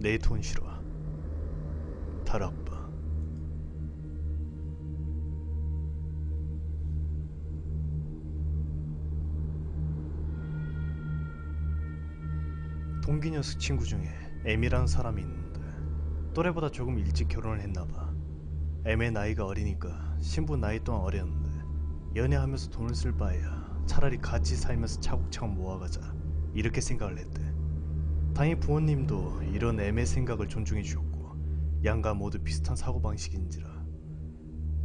내 돈 싫어. 달아빠. 동기 녀석 친구 중에 M이라는 사람이 있는데 또래보다 조금 일찍 결혼을 했나봐. M의 나이가 어리니까 신부 나이 또한 어렸는데 연애하면서 돈을 쓸 바에야 차라리 같이 살면서 차곡차곡 모아가자 이렇게 생각을 했대. 당연히 부모님도 이런 M의 생각을 존중해 주었고 양가 모두 비슷한 사고방식인지라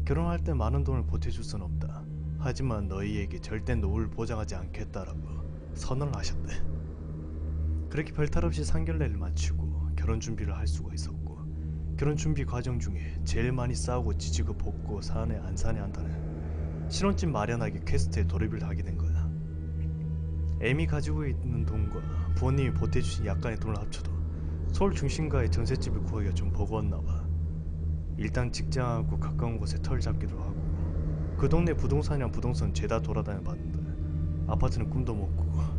결혼할 때 많은 돈을 보태줄 순 없다. 하지만 너희에게 절대 노후를 보장하지 않겠다라고 선언을 하셨대. 그렇게 별탈 없이 상견례를 마치고 결혼 준비를 할 수가 있었고, 결혼 준비 과정 중에 제일 많이 싸우고 지지고 볶고 사내 안 사내 한다는 신혼집 마련하기 퀘스트에 돌입을 하게 된 거야. M이 가지고 있는 돈과 부모님이 보태주신 약간의 돈을 합쳐도 서울 중심가의 전셋집을 구하기가 좀 버거웠나봐. 일단 직장하고 가까운 곳에 털 잡기도 하고 그 동네 부동산이랑 부동산 죄다 돌아다녀 봤는데 아파트는 꿈도 못 꾸고,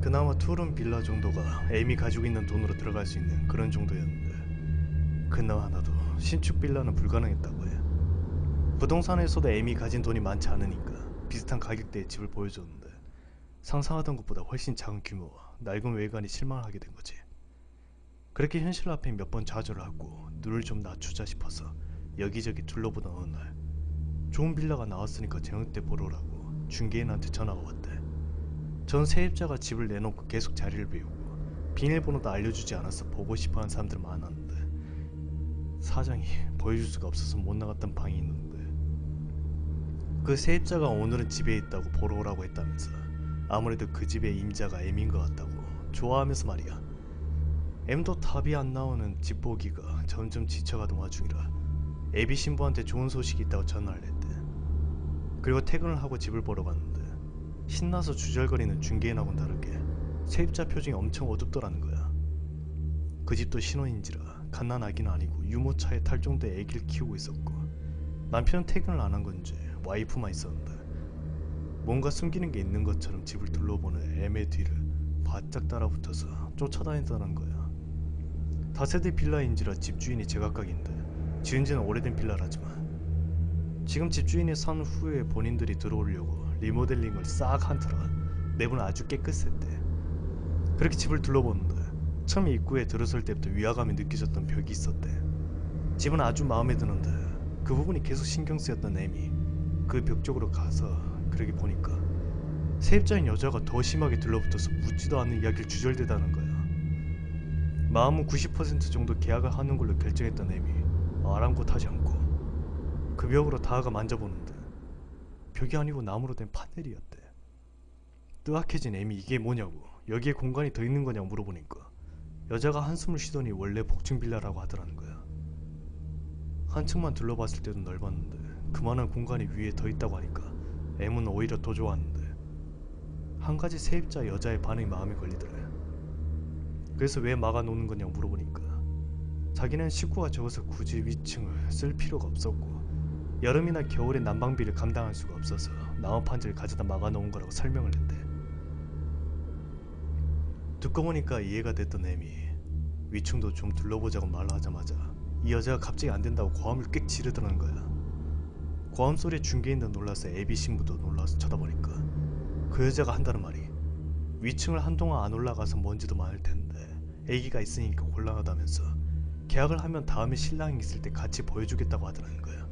그나마 투룸 빌라 정도가 M이 가지고 있는 돈으로 들어갈 수 있는 그런 정도였는데 그나마 하나도 신축 빌라는 불가능했다고 해. 부동산에서도 M이 가진 돈이 많지 않으니까 비슷한 가격대의 집을 보여줬는데 상상하던 것보다 훨씬 작은 규모와 낡은 외관이 실망을 하게 된 거지. 그렇게 현실 앞에 몇 번 좌절을 하고 눈을 좀 낮추자 싶어서 여기저기 둘러보던 어느 날 좋은 빌라가 나왔으니까 저녁 때 보러 오라고 중개인한테 전화가 왔대. 전 세입자가 집을 내놓고 계속 자리를 비우고 비밀번호도 알려주지 않아서 보고 싶어하는 사람들은 많았는데 사장이 보여줄 수가 없어서 못 나갔던 방이 있는데 그 세입자가 오늘은 집에 있다고 보러 오라고 했다면서 아무래도 그 집의 임자가 M인 것 같다고 좋아하면서 말이야. M도 답이 안 나오는 집 보기가 점점 지쳐가던 와중이라 애비 신부한테 좋은 소식이 있다고 전화를 했대. 그리고 퇴근을 하고 집을 보러 갔는데 신나서 주절거리는 중개인하고는 다르게 세입자 표정이 엄청 어둡더라는 거야. 그 집도 신혼인지라 갓난아기는 아니고 유모차에 탈 정도의 애기를 키우고 있었고 남편은 퇴근을 안 한 건지 와이프만 있었는데 뭔가 숨기는 게 있는 것처럼 집을 둘러보는 M의 뒤를 바짝 따라붙어서 쫓아다닌다는 거야. 다세대 빌라인지라 집주인이 제각각인데 지은지는 오래된 빌라라지만 지금 집주인이 산 후에 본인들이 들어오려고 리모델링을 싹 한 터라 내부는 아주 깨끗했대. 그렇게 집을 둘러보는데 처음 입구에 들어설 때부터 위화감이 느껴졌던 벽이 있었대. 집은 아주 마음에 드는데 그 부분이 계속 신경 쓰였던 M이 그 벽 쪽으로 가서 그러게 보니까 세입자인 여자가 더 심하게 들러붙어서 묻지도 않는 이야기를 주절대다는 거야. 마음은 90% 정도 계약을 하는 걸로 결정했던 M이 아랑곳하지 않고 그 벽으로 다가가 만져보는데 벽이 아니고 나무로 된 파넬이었대. 뜨악해진 M이 이게 뭐냐고 여기에 공간이 더 있는 거냐고 물어보니까 여자가 한숨을 쉬더니 원래 복층 빌라라고 하더라는 거야. 한층만 둘러봤을 때도 넓었는데 그만한 공간이 위에 더 있다고 하니까 M은 오히려 더 좋았는데 한 가지 세입자 여자의 반응이 마음에 걸리더래. 그래서 왜 막아놓는 거냐고 물어보니까 자기는 식구가 적어서 굳이 위층을 쓸 필요가 없었고 여름이나 겨울에 난방비를 감당할 수가 없어서 나무판지를 가져다 막아놓은 거라고 설명을 했대. 듣고 보니까 이해가 됐던 M이 위층도 좀 둘러보자고 말을 하자마자 이 여자가 갑자기 안 된다고 고함을 꽥 지르더라는 거야. 고함 소리에 중개인도 놀라서 애비 신부도 놀라서 쳐다보니까 그 여자가 한다는 말이 위층을 한동안 안 올라가서 먼지도 많을 텐데 애기가 있으니까 곤란하다면서 계약을 하면 다음에 신랑이 있을 때 같이 보여주겠다고 하더라는 거야.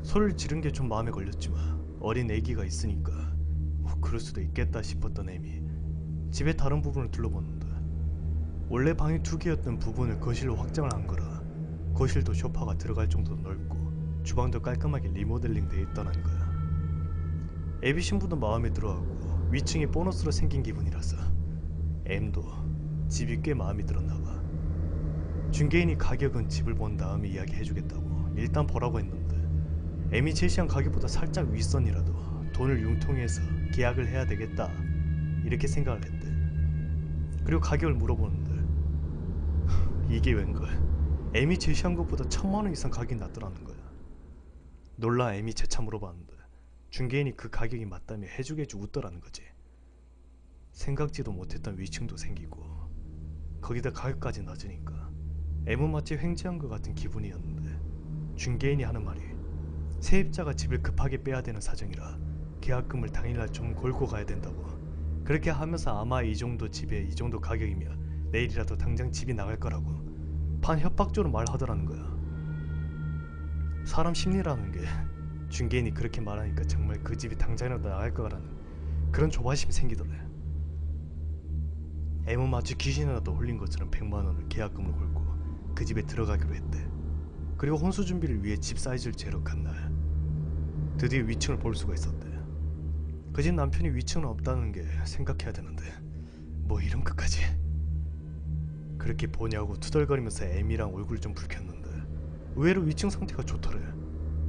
소리를 지른 게 좀 마음에 걸렸지만 어린 애기가 있으니까 뭐 그럴 수도 있겠다 싶었던 M이 집의 다른 부분을 둘러보는데 원래 방이 2개였던 부분을 거실로 확장을 한 거라 거실도 소파가 들어갈 정도로 넓고 주방도 깔끔하게 리모델링 돼 있다는 거야. 애비 신부도 마음에 들어하고 위층이 보너스로 생긴 기분이라서 M도 집이 꽤 마음에 들었나봐. 중개인이 가격은 집을 본 다음에 이야기해주겠다고 일단 보라고 했는데 M이 제시한 가격보다 살짝 윗선이라도 돈을 융통해서 계약을 해야 되겠다 이렇게 생각을 했대. 그리고 가격을 물어보는데 이게 웬걸 M이 제시한 것보다 1000만원 이상 가격이 낮더라는 거야. 놀라 M이 재차 물어봤는데 중개인이 그 가격이 맞다며 해주겠지 웃더라는 거지. 생각지도 못했던 위층도 생기고 거기다 가격까지 낮으니까 M은 마치 횡재한 것 같은 기분이었는데 중개인이 하는 말이 세입자가 집을 급하게 빼야 되는 사정이라 계약금을 당일날 좀 걸고 가야 된다고. 그렇게 하면서 아마 이 정도 집에 이 정도 가격이면 내일이라도 당장 집이 나갈 거라고 반 협박조로 말하더라는 거야. 사람 심리라는 게 중개인이 그렇게 말하니까 정말 그 집이 당장이라도 나갈 거라는 그런 조바심이 생기더래. M은 마치 귀신이라도 홀린 것처럼 100만 원을 계약금을 걸고 그 집에 들어가기로 했대. 그리고 혼수 준비를 위해 집 사이즈를 재러 간 날 드디어 위층을 볼 수가 있었대. 그 집 남편이 위층은 없다는 게 생각해야 되는데 뭐 이런 것까지. 그렇게 보냐고 투덜거리면서 M이랑 얼굴을 좀 붉혔는데 의외로 위층 상태가 좋더래.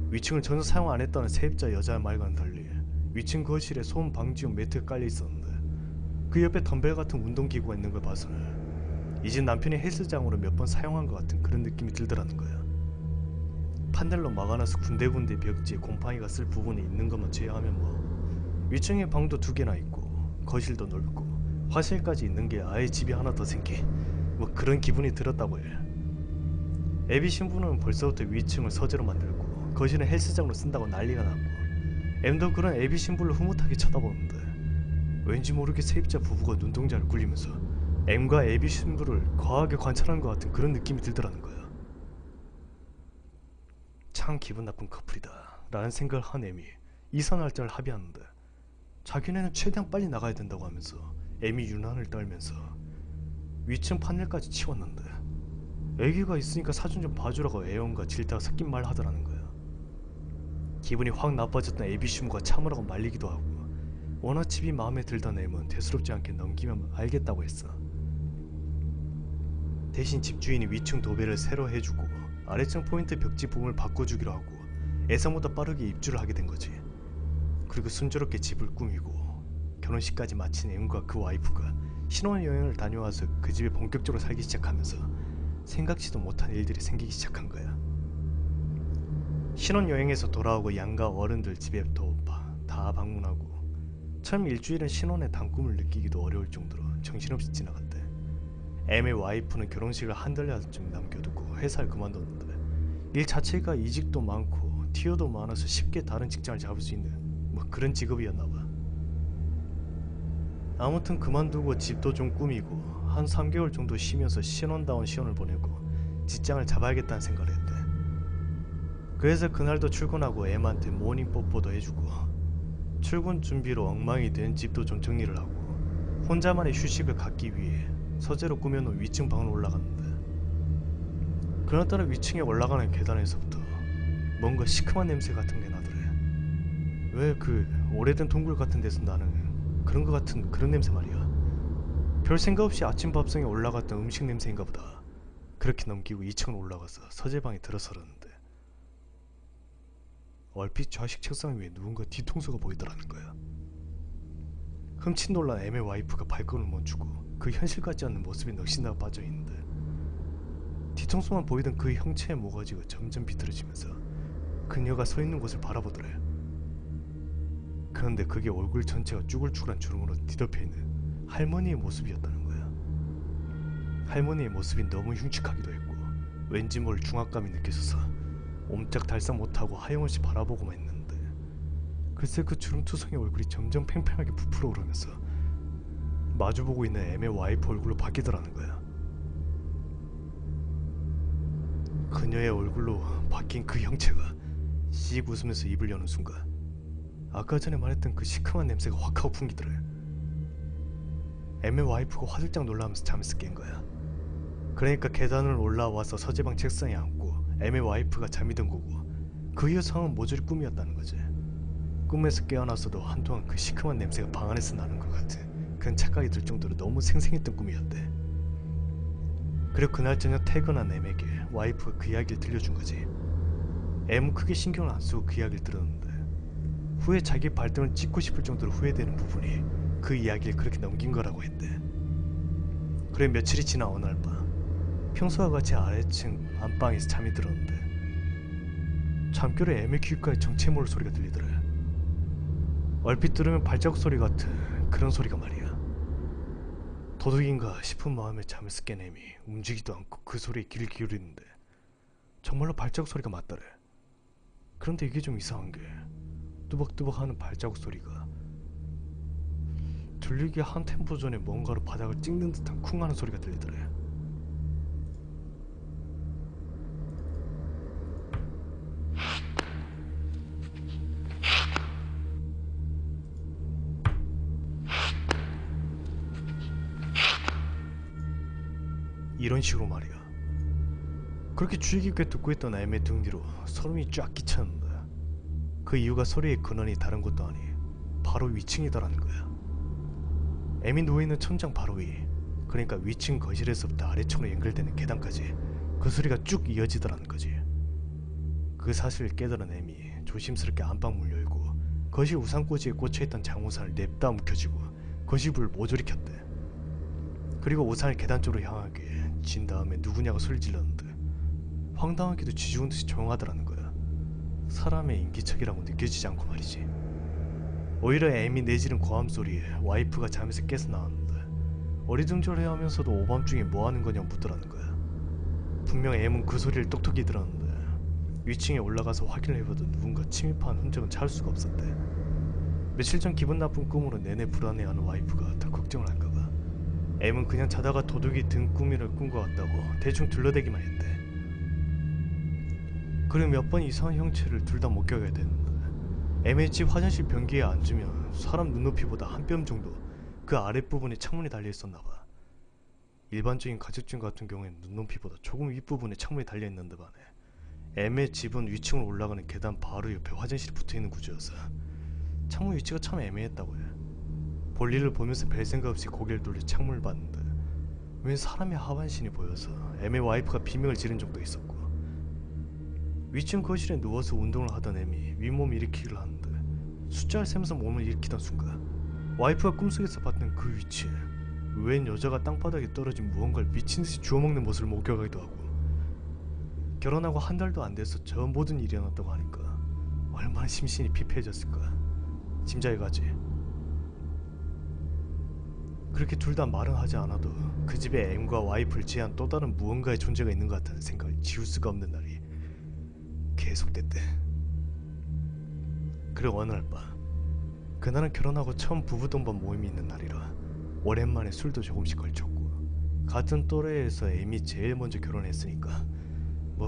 위층을 전혀 사용 안 했다는 세입자 여자 말과는 달리 위층 거실에 소음 방지용 매트가 깔려 있었는데 그 옆에 덤벨 같은 운동기구가 있는 걸 봐서는 이 집 남편이 헬스장으로 몇 번 사용한 것 같은 그런 느낌이 들더라는 거야. 판넬로 막아놔서 군데군데 벽지에 곰팡이가 쓸 부분이 있는 것만 제외하면 뭐 위층에 방도 2개나 있고 거실도 넓고 화실까지 있는 게 아예 집이 하나 더 생긴 뭐 그런 기분이 들었다고 해. 애비 신부는 벌써부터 위층을 서재로 만들고 거실은 헬스장으로 쓴다고 난리가 났고 M도 그런 애비 신부를 흐뭇하게 쳐다보는데 왠지 모르게 세입자 부부가 눈동자를 굴리면서 M과 애비 신부를 과하게 관찰하는 것 같은 그런 느낌이 들더라는 거야. 참 기분 나쁜 커플이다 라는 생각을 한 M이 이사 날짜를 합의하는데 자기네는 최대한 빨리 나가야 된다고 하면서 M이 유난을 떨면서 위층 판넬까지 치웠는데 애기가 있으니까 사준 좀 봐주라고 애원과 질타가 섞인 말 하더라는 거야. 기분이 확 나빠졌던 애비 신부가 참으라고 말리기도 하고 워낙 집이 마음에 들던 M은 대수롭지 않게 넘기면 알겠다고 했어. 대신 집주인이 위층 도배를 새로 해주고 아래층 포인트 벽지 부분을 바꿔주기로 하고 예상보다 빠르게 입주를 하게 된 거지. 그리고 순조롭게 집을 꾸미고 결혼식까지 마친 M과 그 와이프가 신혼여행을 다녀와서 그 집에 본격적으로 살기 시작하면서 생각지도 못한 일들이 생기기 시작한 거야. 신혼여행에서 돌아오고 양가 어른들 집에 다 방문하고 처음 일주일은 신혼의 단꿈을 느끼기도 어려울 정도로 정신없이 지나갔대. M의 와이프는 결혼식을 한 달여쯤 남겨두고 회사를 그만뒀는데 일 자체가 이직도 많고 티어도 많아서 쉽게 다른 직장을 잡을 수 있는 뭐 그런 직업이었나봐. 아무튼 그만두고 집도 좀 꾸미고 한 3개월 정도 쉬면서 신혼다운 시혼을 보내고 직장을 잡아야겠다는 생각을 했대. 그래서 그날도 출근하고 M한테 모닝 뽀뽀도 해주고 출근 준비로 엉망이 된 집도 좀 정리를 하고 혼자만의 휴식을 갖기 위해 서재로 꾸며놓은 위층 방으로 올라갔는데 그날따라 위층에 올라가는 계단에서부터 뭔가 시큼한 냄새 같은 게 나더래. 왜 그 오래된 동굴 같은 데서 나는 그런 것 같은 그런 냄새 말이야. 별 생각 없이 아침 밥상에 올라갔던 음식 냄새인가 보다. 그렇게 넘기고 2층으로 올라가서 서재방에 들어서려는데 얼핏 좌식 책상 위에 누군가 뒤통수가 보이더라는 거야. 흠칫 놀란 M의 와이프가 발걸음을 멈추고 그 현실 같지 않는 모습에 넋이 빠져있는데 뒤통수만 보이던 그 형체의 모가지가 점점 비틀어지면서 그녀가 서 있는 곳을 바라보더래. 그런데 그게 얼굴 전체가 쭈글쭈글한 주름으로 뒤덮여 있는 할머니의 모습이었다는 거야. 할머니의 모습이 너무 흉측하기도 했고 왠지 모를 중압감이 느껴져서 옴짝달싹 못하고 하염없이 바라보고만 있는데 글쎄 그 주름투성의 얼굴이 점점 팽팽하게 부풀어 오르면서 마주보고 있는 M의 와이프 얼굴로 바뀌더라는 거야. 그녀의 얼굴로 바뀐 그 형체가 씩 웃으면서 입을 여는 순간 아까 전에 말했던 그 시큼한 냄새가 확 하고 풍기더래. M의 와이프가 화들짝 놀라면서 잠에서 깬 거야. 그러니까 계단을 올라와서 서재방 책상에 앉고 M의 와이프가 잠이 든 거고 그 이후 상황은 모조리 꿈이었다는 거지. 꿈에서 깨어났어도 한동안 그 시큼한 냄새가 방 안에서 나는 것 같은 그런 착각이 들 정도로 너무 생생했던 꿈이었대. 그리고 그날 저녁 퇴근한 M에게 와이프가 그 이야기를 들려준 거지. M은 크게 신경을 안 쓰고 그 이야기를 들었는데 후에 자기 발등을 찍고 싶을 정도로 후회되는 부분이 그 이야기를 그렇게 넘긴 거라고 했대. 그래 며칠이 지나 어느 날 밤 평소와 같이 아래층 안방에서 잠이 들었는데 잠결에 M의 귓가에 정체 모를 소리가 들리더래. 얼핏 들으면 발자국 소리 같은 그런 소리가 말이야. 도둑인가 싶은 마음에 잠에서 깬 애미 움직이지도 않고 그 소리에 귀를 기울이는데 정말로 발자국 소리가 맞더래. 그런데 이게 좀 이상한 게 뚜벅뚜벅 하는 발자국 소리가 들리기 한 템포 전에 뭔가로 바닥을 찍는 듯한 쿵 하는 소리가 들리더래. 이런 식으로 말이야. 그렇게 주의 깊게 듣고 있던 애미의 등 뒤로 소름이 쫙 끼쳤는데 그 이유가 소리의 근원이 다른 것도 아니 바로 위층이더라는 거야. 애미 누워있는 천장 바로 위, 그러니까 위층 거실에서부터 아래층으로 연결되는 계단까지 그 소리가 쭉 이어지더라는 거지. 그 사실을 깨달은 애미 조심스럽게 안방문을 열고 거실 우산꽂이에 꽂혀있던 장우산을 냅다 움켜쥐고 거실 불을 모조리 켰대. 그리고 우산을 계단 쪽으로 향하게 진 다음에 누구냐고 소리를 질렀는데 황당하게도 쥐죽은 듯이 조용하더라는 거야. 사람의 인기척이라고 느껴지지 않고 말이지. 오히려 애미 내지른 고함 소리에 와이프가 잠에서 깨서 나왔는데 어리둥절해하면서도 오밤중에 뭐하는 거냐고 묻더라는 거야. 분명 애는 그 소리를 똑똑히 들었는데 위층에 올라가서 확인을 해봐도 누군가 침입한 흔적은 찾을 수가 없었대. 며칠 전 기분 나쁜 꿈으로 내내 불안해하는 와이프가 더 걱정을 할까봐 M은 그냥 자다가 도둑이 든 꿈이를 꾼 것 같다고 대충 둘러대기만 했대. 그리고 몇 번 이상한 형체를 둘 다 목격하게 됐는데 M의 집 화장실 변기에 앉으면 사람 눈높이보다 한 뼘 정도 그 아랫부분에 창문이 달려있었나봐. 일반적인 가정집 같은 경우엔 눈높이보다 조금 윗부분에 창문이 달려있는데 반해 M의 집은 위층으로 올라가는 계단 바로 옆에 화장실이 붙어있는 구조여서 창문 위치가 참 애매했다고 해. 볼일을 보면서 별 생각 없이 고개를 돌려 창문을 봤는데 웬 사람의 하반신이 보여서 M의 와이프가 비명을 지른 적도 있었고, 위층 거실에 누워서 운동을 하던 M이 윗몸 일으키기를 하는데 숫자를 세면서 몸을 일으키던 순간 와이프가 꿈속에서 봤던 그 위치에 웬 여자가 땅바닥에 떨어진 무언가를 미친듯이 주워먹는 모습을 목격하기도 하고, 결혼하고 한 달도 안 돼서 저 모든 일이 일어났다고 하니까 얼마나 심신이 피폐해졌을까 짐작이 가지. 그렇게 둘 다 말은 하지 않아도 그 집에 M과 와이프를 제한 또 다른 무언가의 존재가 있는 것 같다는 생각을 지울 수가 없는 날이 계속됐대. 그리고 어느 날 밤, 그날은 결혼하고 처음 부부 동반 모임이 있는 날이라 오랜만에 술도 조금씩 걸쳤고, 같은 또래에서 M이 제일 먼저 결혼했으니까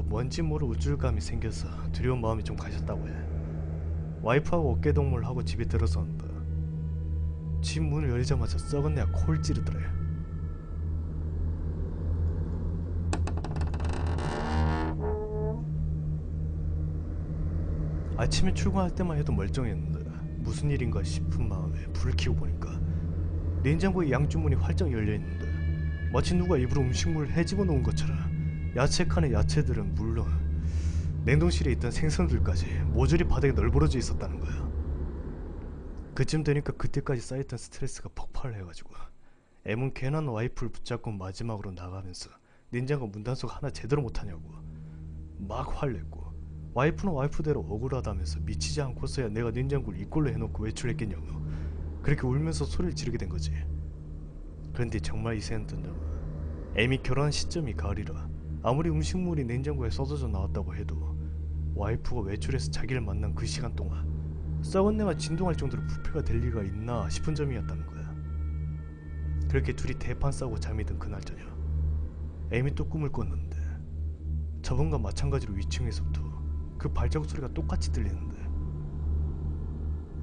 뭔지 모를 우쭐감이 생겨서 두려운 마음이 좀 가셨다고 해. 와이프하고 어깨동무를 하고 집에 들어섰는데 집 문을 열자마자 썩은 내가 코를 찌르더래. 아침에 출근할 때만 해도 멀쩡했는데 무슨 일인가 싶은 마음에 불을 켜고 보니까 냉장고의 양쪽 문이 활짝 열려있는데 마치 누가 일부러 음식물을 헤집어 놓은 것처럼 야채 칸의 야채들은 물론 냉동실에 있던 생선들까지 모조리 바닥에 널브러져 있었다는 거야. 그쯤 되니까 그때까지 쌓였던 스트레스가 폭발을 해가지고 M은 괜한 와이프를 붙잡고 마지막으로 나가면서 냉장고 문단속 하나 제대로 못하냐고 막 화내고, 와이프는 와이프대로 억울하다면서 미치지 않고서야 내가 냉장고를 이꼴로 해놓고 외출했겠냐고 그렇게 울면서 소리를 지르게 된 거지. 그런데 정말 이상했던 점은 M이 결혼한 시점이 가을이라 아무리 음식물이 냉장고에 쏟아져 나왔다고 해도 와이프가 외출해서 자기를 만난 그 시간 동안 썩은 내가 진동할 정도로 부패가 될 리가 있나 싶은 점이었다는 거야. 그렇게 둘이 대판 싸고 잠이 든 그날 저녁, M이 또 꿈을 꿨는데 저번과 마찬가지로 위층에서부터 그 발자국 소리가 똑같이 들리는데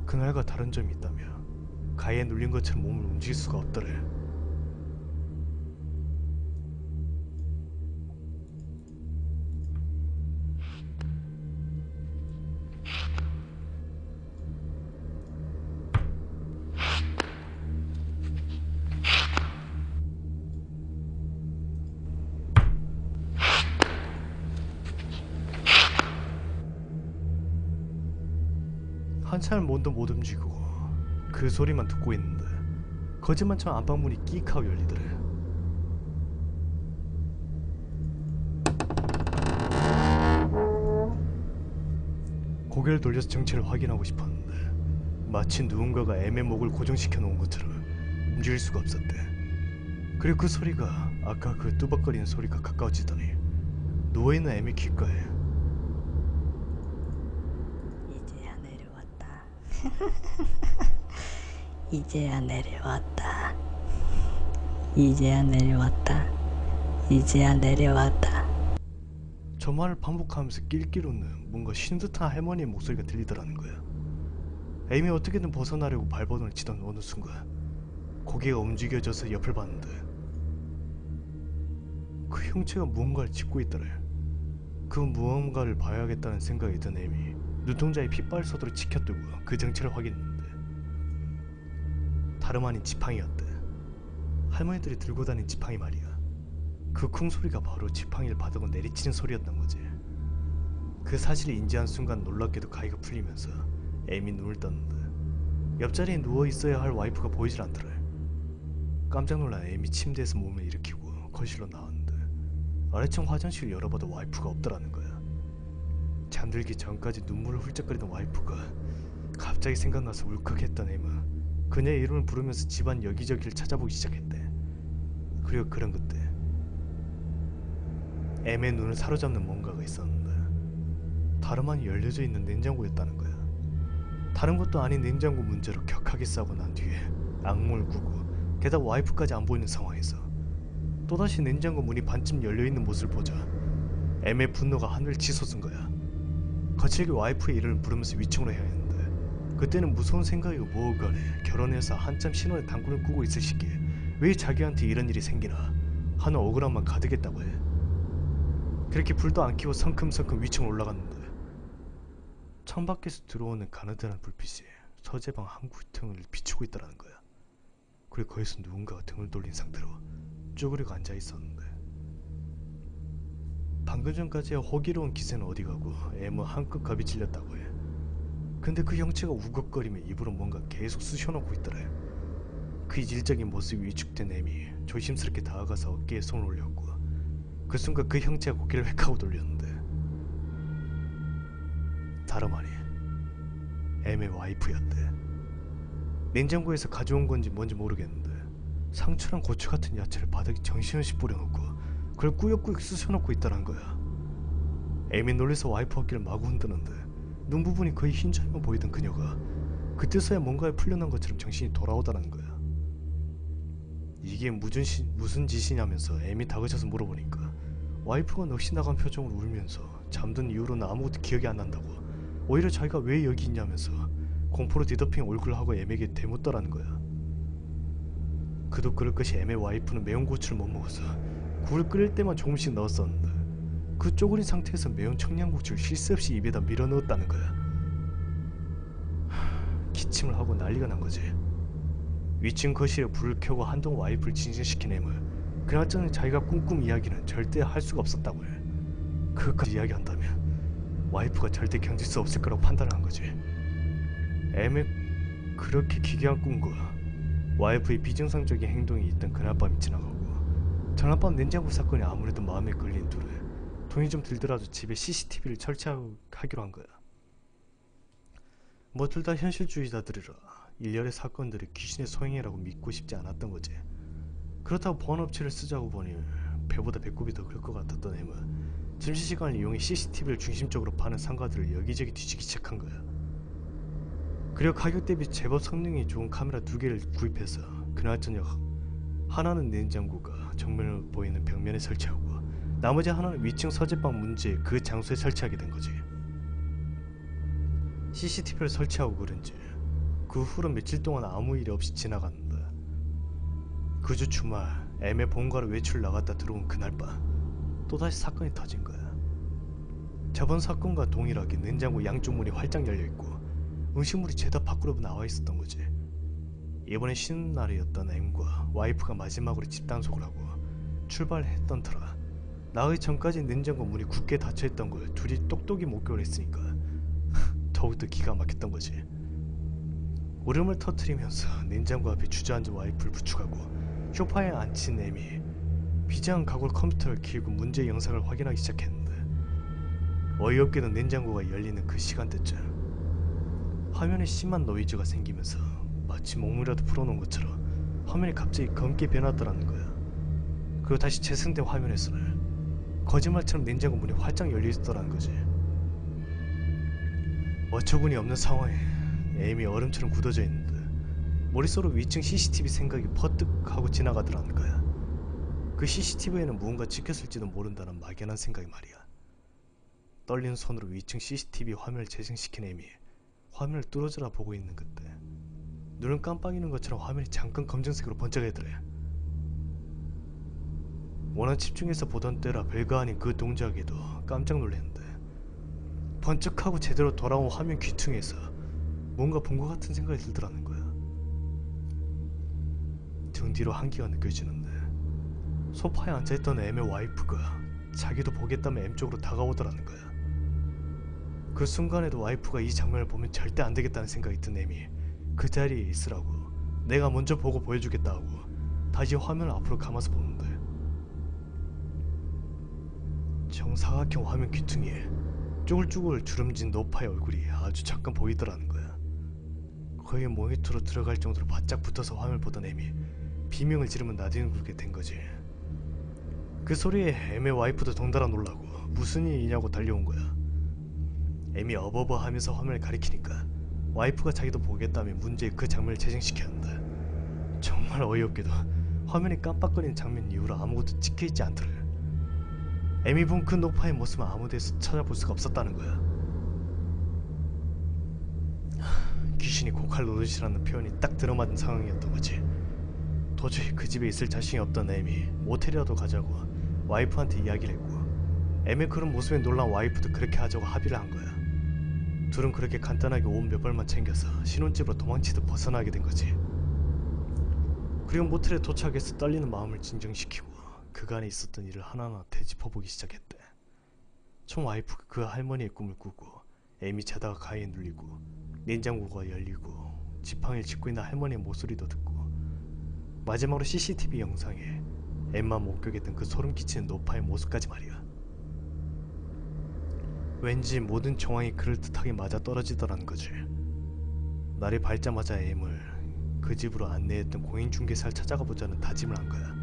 그날과 다른 점이 있다면 가위에 눌린 것처럼 몸을 움직일 수가 없더래. 한참을 몸도 못 움직이고 그 소리만 듣고 있는데 거짓말처럼 안방문이 끼익 하고 열리더래. 고개를 돌려서 정체를 확인하고 싶었는데 마치 누군가가 M의 목을 고정시켜 놓은 것처럼 움직일 수가 없었대. 그리고 그 소리가 아까 그 뚜벅거리는 소리가 가까워지더니 누워있는 애미 귓가에 이제야 내려왔다. 이제야 내려왔다. 이제야 내려왔다. 이제야 내려왔다. 저 말을 반복하면서 낄낄 웃는 뭔가 쉰 듯한 할머니의 목소리가 들리더라는 거야. 에임이 어떻게든 벗어나려고 발버둥을 치던 어느 순간 고개가 움직여져서 옆을 봤는데 그 형체가 무언가를 짚고 있더래. 그 무언가를 봐야겠다는 생각이 든 에임이 눈동자에 핏발소도를 치켜뜨고 그 정체를 확인했는데 다름 아닌 지팡이였대. 할머니들이 들고 다닌 지팡이 말이야. 그 쿵 소리가 바로 지팡이를 바닥으로 내리치는 소리였던 거지. 그 사실을 인지한 순간 놀랍게도 가위가 풀리면서 에임이 눈을 떴는데 옆자리에 누워있어야 할 와이프가 보이질 않더래. 깜짝 놀란 에임이 침대에서 몸을 일으키고 거실로 나왔는데 아래층 화장실을 열어봐도 와이프가 없더라는 거야. 잠들기 전까지 눈물을 훌쩍거리던 와이프가 갑자기 생각나서 울컥했던 에임은 그녀의 이름을 부르면서 집안 여기저기를 찾아보기 시작했대. 그리고 그런 그때 M의 눈을 사로잡는 뭔가가 있었는데 다름 아닌 열려져 있는 냉장고였다는 거야. 다른 것도 아닌 냉장고 문제로 격하게 싸우고 난 뒤에 악몽을 꾸고 게다가 와이프까지 안 보이는 상황에서 또다시 냉장고 문이 반쯤 열려있는 모습을 보자 M의 분노가 하늘을 치솟은 거야. 거칠게 와이프의 이름을 부르면서 위층으로 향했는데 그때는 무서운 생각이고 뭐간에 결혼해서 한참 신혼에 단군을 꾸고 있을 시기에 왜 자기한테 이런 일이 생기나 하는 억울함만 가득했다고 해. 그렇게 불도 안 켜고 성큼성큼 위층으로 올라갔는데 창밖에서 들어오는 가느다란 불빛이 서재방 한 구층을 비추고 있더라는 거야. 그리고 거기서 누군가가 등을 돌린 상태로 쭈그리고 앉아 있었는데 방금 전까지의 호기로운 기세는 어디 가고 M은 한껏 겁이 질렸다고 해. 근데 그 형체가 우걱거리며 입으로 뭔가 계속 쑤셔놓고 있더래. 그 이질적인 모습이 위축된 M이 조심스럽게 다가가서 어깨에 손을 올렸고 그 순간 그 형체가 고개를 획 하고 돌렸는데 다름 아닌 M의 와이프였대. 냉장고에서 가져온 건지 뭔지 모르겠는데 상추랑 고추 같은 야채를 바닥에 정신없이 뿌려놓고 그걸 꾸역꾸역 쑤셔놓고 있다는 거야. M이 놀라서 와이프 어깨를 마구 흔드는데 눈 부분이 거의 흰자만 보이던 그녀가 그때서야 뭔가에 풀려난 것처럼 정신이 돌아오더라는 거야. 이게 무슨 짓이냐면서 M이 다그쳐서 물어보니까 와이프가 넋이 나간 표정으로 울면서 잠든 이후로는 아무것도 기억이 안 난다고, 오히려 자기가 왜 여기 있냐면서 공포로 뒤덮인 얼굴을 하고 M에게 대묻더라는 거야. 그도 그럴 것이 M의 와이프는 매운 고추를 못 먹어서 국을 끓일 때만 조금씩 넣었었는데 그 쪼그린 상태에서 매운 청양고추를 쉴 새 없이 입에다 밀어 넣었다는 거야. 기침을 하고 난리가 난 거지. 위층 거실에 불을 켜고 한동안 와이프를 진정시킨 M을 그나저나 자기가 꿈꾼 이야기는 절대 할 수가 없었다고 해. 그것까지 이야기한다면 와이프가 절대 견딜 수 없을 거라고 판단한 거지. M의 그렇게 기괴한 꿈과 와이프의 비정상적인 행동이 있던 그날 밤이 지나가고 전날 밤 냉장고 사건이 아무래도 마음에 걸린 둘에 돈이 좀 들더라도 집에 CCTV를 설치하기로 한 거야. 뭐 둘 다 현실주의자들이라 일련의 사건들이 귀신의 소행이라고 믿고 싶지 않았던 거지. 그렇다고 보안업체를 쓰자고 보니 배보다 배꼽이 더 클 것 같았던 M은 점심시간을 이용해 CCTV를 중심적으로 파는 상가들을 여기저기 뒤지기 시작한 거야. 그리고 가격 대비 제법 성능이 좋은 카메라 2개를 구입해서 그날 저녁 하나는 냉장고가 정면으로 보이는 벽면에 설치하고 나머지 하나는 위층 서재방 문제 그 장소에 설치하게 된 거지. CCTV를 설치하고 그런지 그 후로 며칠 동안 아무 일이 없이 지나갔는데 그 주 주말 M의 본가로 외출 나갔다 들어온 그날 밤 또다시 사건이 터진 거야. 저번 사건과 동일하게 냉장고 양쪽 문이 활짝 열려있고 음식물이 죄다 밖으로 나와 있었던 거지. 이번에 쉬는 날이었던 M과 와이프가 마지막으로 집 단속을 하고 출발했던 터라 나가기 전까지 냉장고 문이 굳게 닫혀있던 걸 둘이 똑똑히 목격을 했으니까 더욱더 기가 막혔던 거지. 울음을 터뜨리면서 냉장고 앞에 주저앉은 와이프를 부축하고 소파에 앉힌 M이 비장한 각오로 컴퓨터를 켜고 문제 영상을 확인하기 시작했는데 어이없게도 냉장고가 열리는 그 시간대쯤 화면에 심한 노이즈가 생기면서 마치 몸이라도 풀어놓은 것처럼 화면이 갑자기 검게 변하더라는 거야. 그리고 다시 재생된 화면에서는 거짓말처럼 냉장고 문이 활짝 열려있더라는 거지. 어처구니 없는 상황에 에임이 얼음처럼 굳어져 있는데 머릿속으로 위층 CCTV 생각이 퍼뜩 하고 지나가더라는 거야. 그 CCTV에는 무언가 찍혔을지도 모른다는 막연한 생각이 말이야. 떨리는 손으로 위층 CCTV 화면을 재생시킨 에임이 화면을 뚫어져라 보고 있는 그때 눈을 깜빡이는 것처럼 화면이 잠깐 검정색으로 번쩍이더래. 워낙 집중해서 보던 때라 별거 아닌 그 동작에도 깜짝 놀랐는데 번쩍하고 제대로 돌아온 화면 귀퉁이에서 뭔가 본 것 같은 생각이 들더라는 거야. 등 뒤로 한기가 느껴지는데 소파에 앉아있던 M의 와이프가 자기도 보겠다며 M 쪽으로 다가오더라는 거야. 그 순간에도 와이프가 이 장면을 보면 절대 안 되겠다는 생각이 든 M이 그 자리에 있으라고 내가 먼저 보고 보여주겠다 하고 다시 화면을 앞으로 감아서 보는데 정사각형 화면 귀퉁이에 쭈글쭈글 주름진 노파의 얼굴이 아주 잠깐 보이더라는 거야. 거의 모니터로 들어갈 정도로 바짝 붙어서 화면을 보던 M이 비명을 지르면 나뒹굴게 된 거지. 그 소리에 M의 와이프도 덩달아 놀라고 무슨 일이냐고 달려온 거야. M이 어버버 하면서 화면을 가리키니까 와이프가 자기도 보겠다며 문제의 그 장면을 재생시켰는데 정말 어이없게도 화면이 깜빡거리는 장면 이후로 아무것도 찍혀있지 않더래. M이 본 그 노파의 모습은 아무 데서 찾아볼 수가 없었다는 거야. 귀신이 고칼 노릇이라는 표현이 딱 들어맞은 상황이었던 거지. 도저히 그 집에 있을 자신이 없던 M이 모텔이라도 가자고 와이프한테 이야기를 했고 M의 그런 모습에 놀란 와이프도 그렇게 하자고 합의를 한 거야. 둘은 그렇게 간단하게 옷 몇 벌만 챙겨서 신혼집으로 도망치듯 벗어나게 된 거지. 그리고 모텔에 도착해서 떨리는 마음을 진정시키고 그간에 있었던 일을 하나하나 되짚어보기 시작했대. 총 와이프가 그 할머니의 꿈을 꾸고 M이 자다가 가위에 눌리고 냉장고가 열리고 지팡이를 짚고 있는 할머니의 목소리도 듣고 마지막으로 CCTV 영상에 M만 목격했던 그 소름 끼치는 노파의 모습까지 말이야. 왠지 모든 정황이 그럴듯하게 맞아떨어지더라는 거지. 날이 밝자마자 M을 그 집으로 안내했던 공인중개사를 찾아가 보자는 다짐을 한 거야.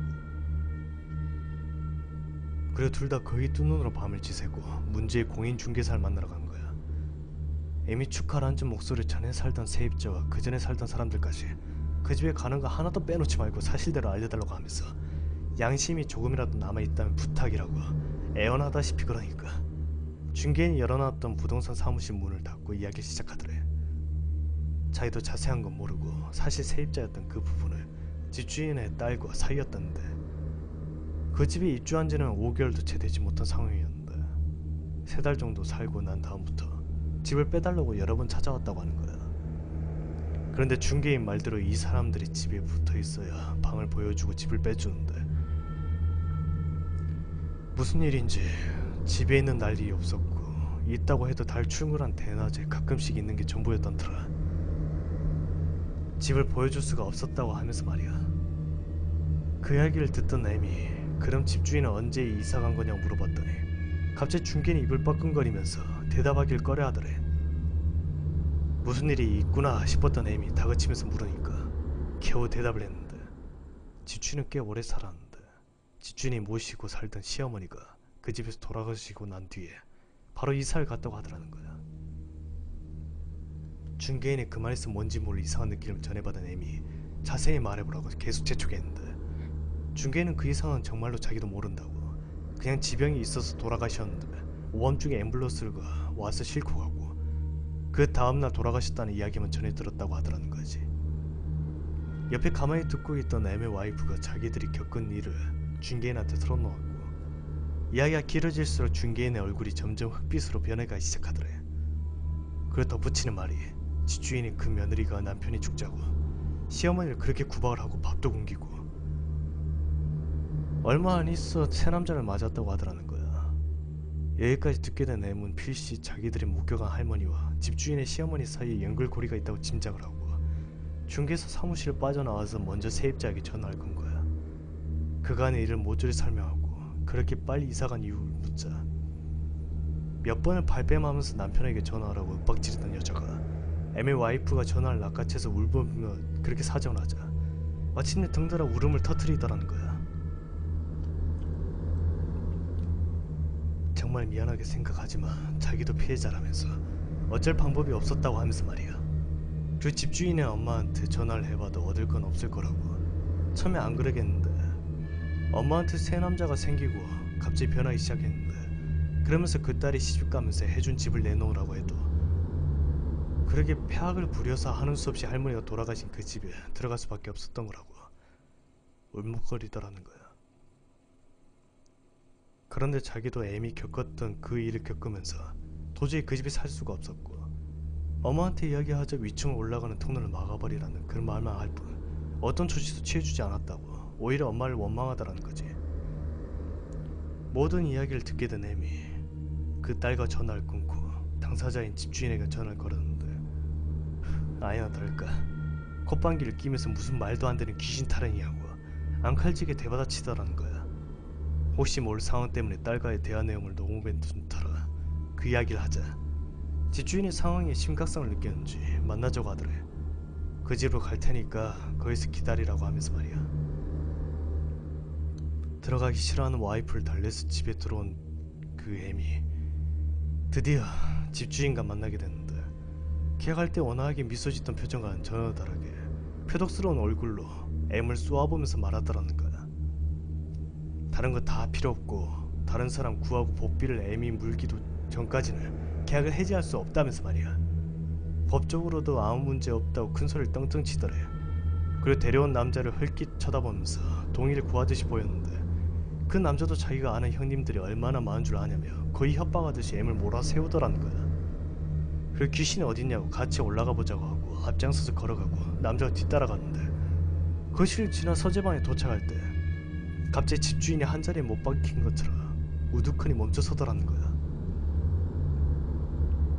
그리고 둘 다 거의 두 눈으로 밤을 지새고 문제의 공인중개사를 만나러 간 거야. M이 축하라는 목소리를 전에 살던 세입자와 그 전에 살던 사람들까지 그 집에 가는 거 하나도 빼놓지 말고 사실대로 알려달라고 하면서 양심이 조금이라도 남아있다면 부탁이라고 애원하다시피 그러니까 중개인이 열어놨던 부동산 사무실 문을 닫고 이야기를 시작하더래. 자기도 자세한 건 모르고 사실 세입자였던 그 부분을 집주인의 딸과 사이였다는데 그 집에 입주한 지는 5개월도 채 되지 못한 상황이었는데 3달 정도 살고 난 다음부터 집을 빼달라고 여러 번 찾아왔다고 하는 거야. 그런데 중개인 말대로 이 사람들이 집에 붙어 있어야 방을 보여주고 집을 빼주는데 무슨 일인지 집에 있는 날 일이 없었고 있다고 해도 달 출근한 대낮에 가끔씩 있는 게 전부였던 터라 집을 보여줄 수가 없었다고 하면서 말이야. 그 이야기를 듣던 M이 그럼 집주인은 언제 이사 간 거냐고 물어봤더니 갑자기 중개인이 입을 뻐끔거리면서 대답하길 꺼려하더래. 무슨 일이 있구나 싶었던 M이 다그치면서 물으니까 겨우 대답을 했는데 집주인은 꽤 오래 살았는데 집주인이 모시고 살던 시어머니가 그 집에서 돌아가시고 난 뒤에 바로 이사를 갔다고 하더라는 거야. 중개인이 그 말에서 뭔지 모를 이상한 느낌을 전해받은 M이 자세히 말해보라고 계속 재촉했는데 중개인은 그 이상은 정말로 자기도 모른다고 그냥 지병이 있어서 돌아가셨는데 오밤중에 앰뷸런스가 와서 싣고 가고 그 다음날 돌아가셨다는 이야기만 전해 들었다고 하더라는 거지. 옆에 가만히 듣고 있던 M의 와이프가 자기들이 겪은 일을 중개인한테 털어놓았고 이야기가 길어질수록 중개인의 얼굴이 점점 흑빛으로 변해가기 시작하더래. 그리고 덧붙이는 말이 집주인이 그 며느리가 남편이 죽자고 시어머니를 그렇게 구박을 하고 밥도 굶기고 얼마 안 있어 새 남자를 맞았다고 하더라는 거야. 여기까지 듣게 된 M은 필시 자기들이 목격한 할머니와 집주인의 시어머니 사이에 연결고리가 있다고 짐작을 하고 중개사 사무실을 빠져나와서 먼저 세입자에게 전화를 건 거야. 그간의 일을 모조리 설명하고 그렇게 빨리 이사간 이유를 묻자 몇 번을 발뺌하면서 남편에게 전화하라고 윽박지르던 여자가 M의 와이프가 전화를 낚아채서 울부짖으며 그렇게 사정을 하자 마침내 덩달아 울음을 터뜨리더라는 거야. 정말 미안하게 생각하지만 자기도 피해자라면서 어쩔 방법이 없었다고 하면서 말이야. 그 집주인의 엄마한테 전화를 해봐도 얻을 건 없을 거라고. 처음에 안 그러겠는데 엄마한테 새 남자가 생기고 갑자기 변하기 시작했는데, 그러면서 그 딸이 시집가면서 해준 집을 내놓으라고 해도 그렇게 폐악을 부려서 하는 수 없이 할머니가 돌아가신 그 집에 들어갈 수밖에 없었던 거라고. 울먹거리더라는 거야. 그런데 자기도 애미 겪었던 그 일을 겪으면서 도저히 그 집에 살 수가 없었고, 엄마한테 이야기하자 위층을 올라가는 통로를 막아버리라는 그런 말만 할 뿐 어떤 조치도 취해주지 않았다고. 오히려 엄마를 원망하다라는 거지. 모든 이야기를 듣게 된 애미, 그 딸과 전화를 끊고 당사자인 집주인에게 전화를 걸었는데, 아니나 다를까 콧방귀를 끼면서 무슨 말도 안 되는 귀신 타령이냐고 앙칼지게 대받아치더라는 거야. 혹시 모를 상황 때문에 딸과의 대화 내용을 녹음해 둔 터라 그 이야기를 하자 집주인이 상황의 심각성을 느꼈는지 만나자고 하더래. 그 집으로 갈 테니까 거기서 기다리라고 하면서 말이야. 들어가기 싫어하는 와이프를 달래서 집에 들어온 그 애미, 드디어 집주인과 만나게 됐는데, 계약할 때 원활하게 미소 짓던 표정과는 전혀 다르게 표독스러운 얼굴로 M을 쏘아보면서 말하더라는 거야. 다른 거 다 필요 없고 다른 사람 구하고 복비를 M이 물기도 전까지는 계약을 해지할 수 없다면서 말이야. 법적으로도 아무 문제 없다고 큰 소리를 떵떵 치더래. 그리고 데려온 남자를 흘낏 쳐다보면서 동의를 구하듯이 보였는데, 그 남자도 자기가 아는 형님들이 얼마나 많은 줄 아냐며 거의 협박하듯이 M을 몰아세우더라는 거야. 그리고 귀신이 어딨냐고 같이 올라가 보자고 하고 앞장서서 걸어가고 남자가 뒤따라가는데, 거실을 지나 서재방에 도착할 때 갑자기 집주인이 한자리에 못 박힌 것처럼 우두커니 멈춰서더라는 거야.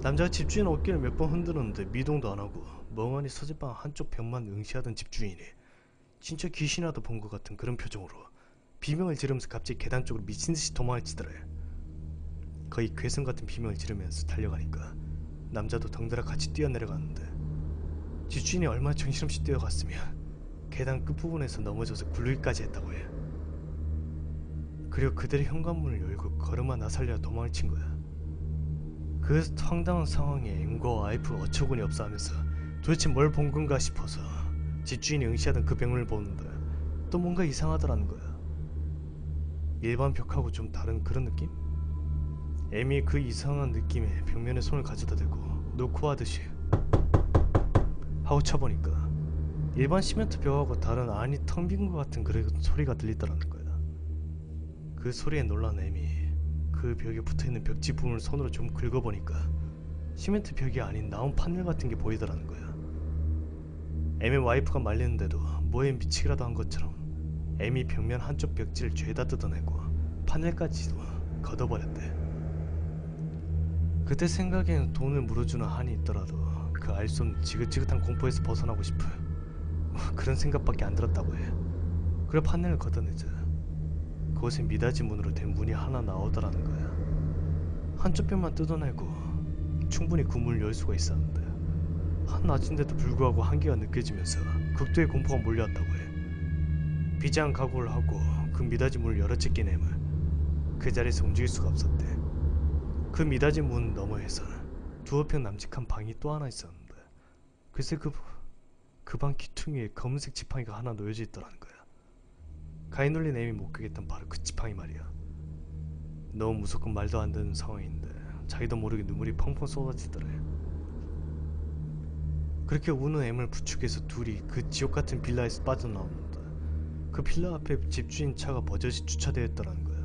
남자가 집주인 어깨를 몇 번 흔들었는데 미동도 안 하고 멍하니 서재방 한쪽 벽만 응시하던 집주인이 진짜 귀신이라도 본 것 같은 그런 표정으로 비명을 지르면서 갑자기 계단 쪽으로 미친듯이 도망을 치더래. 거의 괴성 같은 비명을 지르면서 달려가니까 남자도 덩달아 같이 뛰어내려가는데, 집주인이 얼마나 정신없이 뛰어갔으면 계단 끝부분에서 넘어져서 굴르기까지 했다고 해. 그리고 그들의 현관문을 열고 걸음아 나살려 도망을 친 거야. 그 황당한 상황에 M과 와이프가 어처구니 없어 하면서 도대체 뭘 본 건가 싶어서 집주인이 응시하던 그 벽문을 보는데 또 뭔가 이상하더라는 거야. 일반 벽하고 좀 다른 그런 느낌? M이 그 이상한 느낌에 벽면에 손을 가져다 대고 놓고 하듯이 하고 쳐보니까 일반 시멘트 벽하고 다른 안이 텅 빈 것 같은 그런 소리가 들리더라는 거야. 그 소리에 놀란 M이 그 벽에 붙어있는 벽지 부분을 손으로 좀 긁어보니까 시멘트 벽이 아닌 나온 판넬 같은 게 보이더라는 거야. M의 와이프가 말리는데도 뭐에 미치기라도 한 것처럼 M이 벽면 한쪽 벽지를 죄다 뜯어내고 판넬까지도 걷어버렸대. 그때 생각에는 돈을 물어주는 한이 있더라도 그 알 수 없는 지긋지긋한 공포에서 벗어나고 싶은 그런 생각밖에 안 들었다고 해. 그래 판넬을 걷어내자 그곳에 미닫이 문으로 된 문이 하나 나오더라는 거야. 한쪽 벽만 뜯어내고 충분히 그 문을 열 수가 있었는데, 한낮인데도 불구하고 한기가 느껴지면서 극도의 공포가 몰려왔다고 해. 비장한 각오를 하고 그 미닫이 문을 열어채 낀 M은 그 자리에서 움직일 수가 없었대. 그 미닫이 문 너머에서 두어 평 남직한 방이 또 하나 있었는데, 글쎄 그 방 기퉁이에 검은색 지팡이가 하나 놓여져 있더라는 거야. 가위 눌린 M이 목격했던 바로 그 지팡이 말이야. 너무 무섭고 말도 안 되는 상황인데 자기도 모르게 눈물이 펑펑 쏟아지더래. 그렇게 우는 M을 부축해서 둘이 그 지옥같은 빌라에서 빠져나오는데, 그 빌라 앞에 집주인 차가 버젓이 주차되어 있더라는 거야.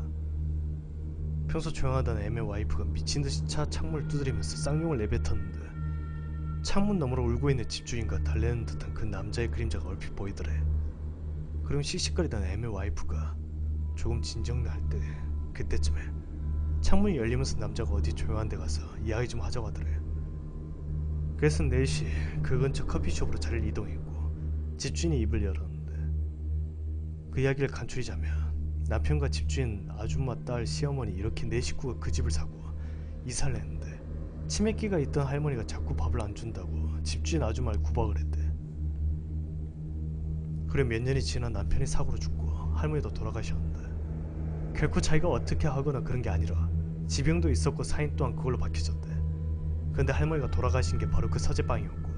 평소 조용하던 M의 와이프가 미친듯이 차 창문을 두드리면서 쌍욕을 내뱉었는데, 창문 너머로 울고 있는 집주인과 달래는 듯한 그 남자의 그림자가 얼핏 보이더래. 그리고 씩씩거리던 M의 와이프가 조금 진정할 때 그때쯤에 창문이 열리면서 남자가 어디 조용한 데 가서 이야기 좀 하자고 하더래. 그래서 4시 그 근처 커피숍으로 자리를 이동했고 집주인이 입을 열었는데, 그 이야기를 간추리자면 남편과 집주인 아줌마 딸 시어머니 이렇게 4식구가 그 집을 사고 이사를 했는데, 치매기가 있던 할머니가 자꾸 밥을 안 준다고 집주인 아줌마를 구박을 했대. 그래 몇 년이 지나 남편이 사고로 죽고 할머니도 돌아가셨는데, 결코 자기가 어떻게 하거나 그런 게 아니라 지병도 있었고 사인 또한 그걸로 밝혀졌대. 근데 할머니가 돌아가신 게 바로 그 서재방이었고,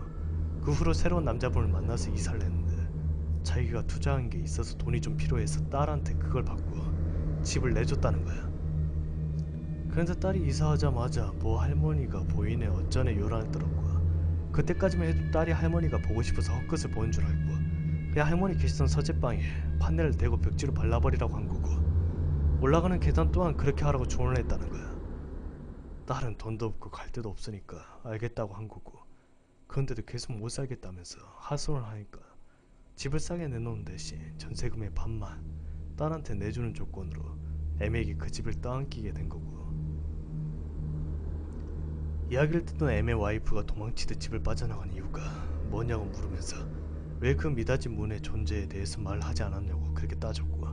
그 후로 새로운 남자분을 만나서 이사를 했는데 자기가 투자한 게 있어서 돈이 좀 필요해서 딸한테 그걸 받고 집을 내줬다는 거야. 그런데 딸이 이사하자마자 뭐 할머니가 보이네 어쩌네 요란했더라고. 그때까지만 해도 딸이 할머니가 보고 싶어서 헛것을 보는 줄 알고 그냥 할머니 계시던 서재방에 판넬을 대고 벽지로 발라버리라고 한 거고, 올라가는 계단 또한 그렇게 하라고 조언을 했다는 거야. 딸은 돈도 없고 갈 데도 없으니까 알겠다고 한 거고, 그런데도 계속 못 살겠다면서 하소연을 하니까 집을 싸게 내놓은 대신 전세금의 반만 딸한테 내주는 조건으로 애매에게 그 집을 떠안기게 된 거고, 이야기를 듣던 애매 와이프가 도망치듯 집을 빠져나간 이유가 뭐냐고 물으면서 왜 그 미닫이 문의 존재에 대해서 말하지 않았냐고 그렇게 따졌고,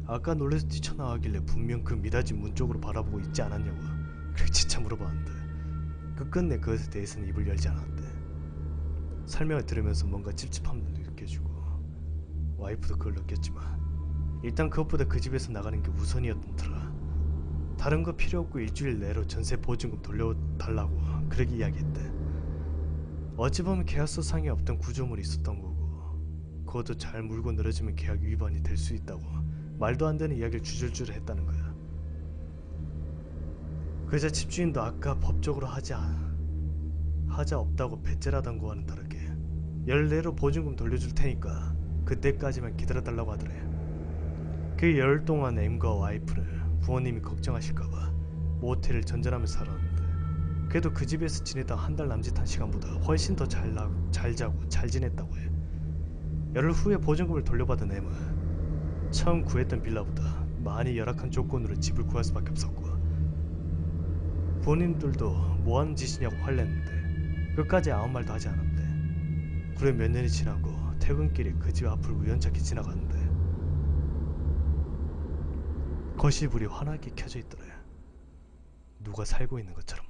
아까 놀래서 뛰쳐나가길래 분명 그 미닫이 문 쪽으로 바라보고 있지 않았냐고 그렇게 진짜 물어봤는데 끝끝내 그것에 대해서는 입을 열지 않았대. 설명을 들으면서 뭔가 찝찝함도 느껴지고 와이프도 그걸 느꼈지만 일단 그것보다 그 집에서 나가는 게 우선이었던 터라 다른 거 필요 없고 일주일 내로 전세 보증금 돌려달라고 그러게 이야기했대. 어찌 보면 계약서상에 없던 구조물이 있었던 거고, 그것도 잘 물고 늘어지면 계약 위반이 될 수 있다고 말도 안 되는 이야기를 주줄줄 했다는 거야. 그러자 집주인도 아까 법적으로 하자 없다고 배째라던 거와는 다르게 열 내로 보증금 돌려줄 테니까 그때까지만 기다려달라고 하더래. 그 열 동안 M과 와이프는 부모님이 걱정하실까봐 모텔을 전전하며 살았는데, 그래도 그 집에서 지내던 한 달 남짓한 시간보다 훨씬 더 잘 자고 잘 지냈다고 해. 열흘 후에 보증금을 돌려받은 M은 처음 구했던 빌라보다 많이 열악한 조건으로 집을 구할 수밖에 없었고, 부모님들도 뭐하는 짓이냐고 화냈는데 끝까지 아무 말도 하지 않았대. 그래 몇 년이 지나고 퇴근길에 그 집 앞을 우연찮게 지나갔는데 거실불이 환하게 켜져 있더래. 누가 살고 있는 것처럼